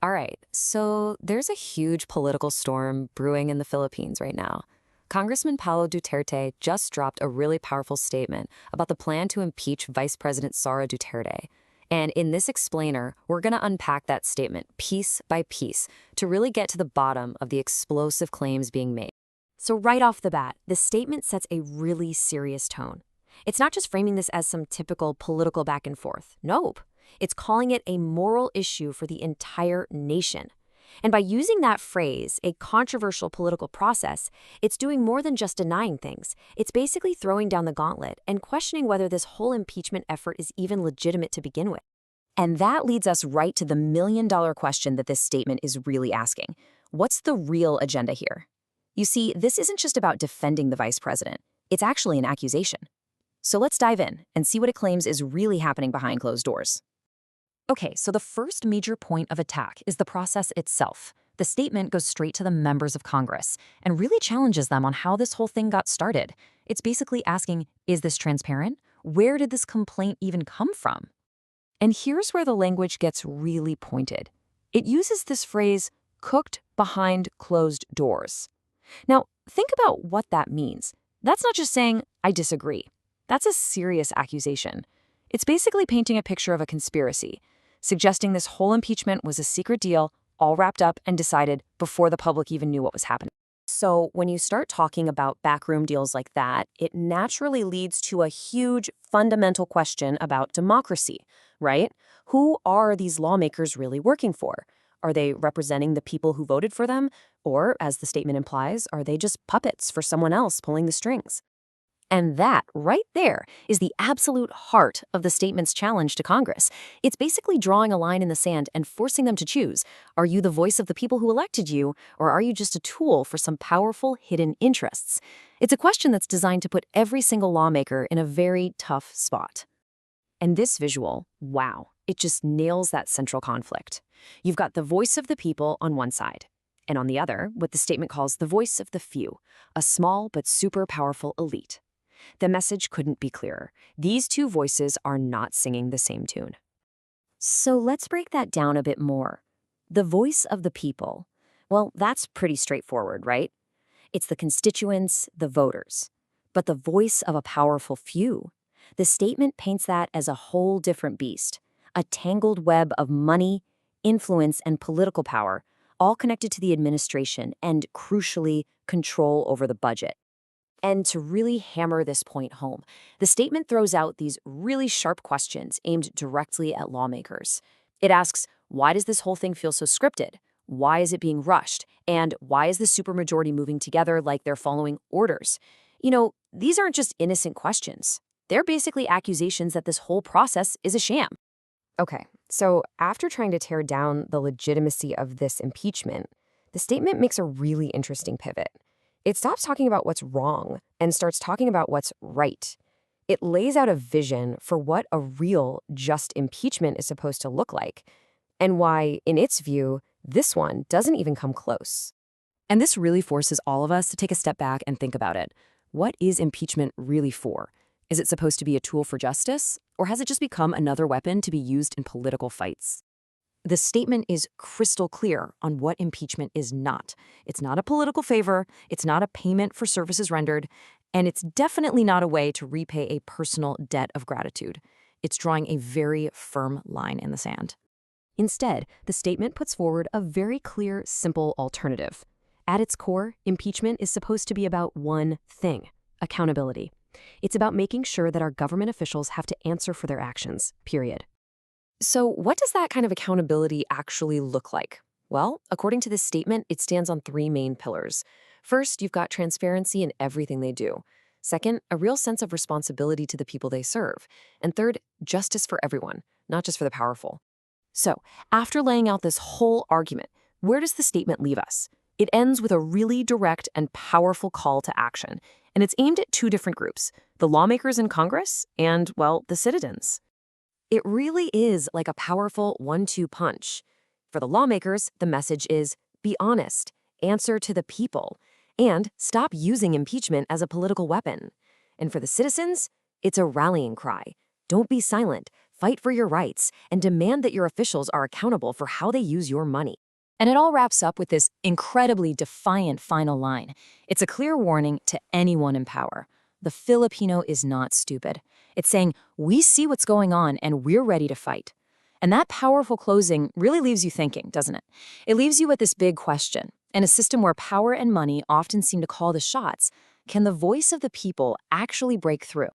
All right, so there's a huge political storm brewing in the Philippines right now. Congressman Paolo Duterte just dropped a really powerful statement about the plan to impeach Vice President Sara Duterte. And in this explainer, we're going to unpack that statement piece by piece to really get to the bottom of the explosive claims being made. So right off the bat, the statement sets a really serious tone. It's not just framing this as some typical political back and forth. Nope. It's calling it a moral issue for the entire nation. And by using that phrase, a controversial political process, it's doing more than just denying things. It's basically throwing down the gauntlet and questioning whether this whole impeachment effort is even legitimate to begin with. And that leads us right to the million-dollar question that this statement is really asking. What's the real agenda here? You see, this isn't just about defending the vice president. It's actually an accusation. So let's dive in and see what it claims is really happening behind closed doors. Okay, so the first major point of attack is the process itself. The statement goes straight to the members of Congress and really challenges them on how this whole thing got started. It's basically asking, is this transparent? Where did this complaint even come from? And here's where the language gets really pointed. It uses this phrase, cooked behind closed doors. Now, think about what that means. That's not just saying, I disagree. That's a serious accusation. It's basically painting a picture of a conspiracy, suggesting this whole impeachment was a secret deal, all wrapped up and decided before the public even knew what was happening. So when you start talking about backroom deals like that, it naturally leads to a huge fundamental question about democracy, right? Who are these lawmakers really working for? Are they representing the people who voted for them? Or, as the statement implies, are they just puppets for someone else pulling the strings? And that, right there, is the absolute heart of the statement's challenge to Congress. It's basically drawing a line in the sand and forcing them to choose. Are you the voice of the people who elected you, or are you just a tool for some powerful hidden interests? It's a question that's designed to put every single lawmaker in a very tough spot. And this visual, wow, it just nails that central conflict. You've got the voice of the people on one side, and on the other, what the statement calls the voice of the few, a small but super powerful elite. The message couldn't be clearer. These two voices are not singing the same tune. So let's break that down a bit more. The voice of the people. Well, that's pretty straightforward, right? It's the constituents, the voters. But the voice of a powerful few. The statement paints that as a whole different beast, a tangled web of money, influence, and political power, all connected to the administration and, crucially, control over the budget. And to really hammer this point home, the statement throws out these really sharp questions aimed directly at lawmakers. It asks, why does this whole thing feel so scripted? Why is it being rushed? And why is the supermajority moving together like they're following orders? You know, these aren't just innocent questions. They're basically accusations that this whole process is a sham. Okay, so after trying to tear down the legitimacy of this impeachment, the statement makes a really interesting pivot. It stops talking about what's wrong and starts talking about what's right. It lays out a vision for what a real, just impeachment is supposed to look like, and why, in its view, this one doesn't even come close. And this really forces all of us to take a step back and think about it. What is impeachment really for? Is it supposed to be a tool for justice, or has it just become another weapon to be used in political fights? The statement is crystal clear on what impeachment is not. It's not a political favor, it's not a payment for services rendered, and it's definitely not a way to repay a personal debt of gratitude. It's drawing a very firm line in the sand. Instead, the statement puts forward a very clear, simple alternative. At its core, impeachment is supposed to be about one thing: accountability. It's about making sure that our government officials have to answer for their actions, period. So what does that kind of accountability actually look like? Well, according to this statement, it stands on three main pillars. First, you've got transparency in everything they do. Second, a real sense of responsibility to the people they serve. And third, justice for everyone, not just for the powerful. So, after laying out this whole argument, where does the statement leave us? It ends with a really direct and powerful call to action, and it's aimed at two different groups: the lawmakers in Congress and, well, the citizens. It really is like a powerful 1-2 punch. For the lawmakers, the message is, be honest, answer to the people, and stop using impeachment as a political weapon. And for the citizens, it's a rallying cry. Don't be silent. fight for your rights, and demand that your officials are accountable for how they use your money. And it all wraps up with this incredibly defiant final line. It's a clear warning to anyone in power. The Filipino is not stupid. It's saying, we see what's going on and we're ready to fight. And that powerful closing really leaves you thinking, doesn't it? It leaves you with this big question. In a system where power and money often seem to call the shots, can the voice of the people actually break through?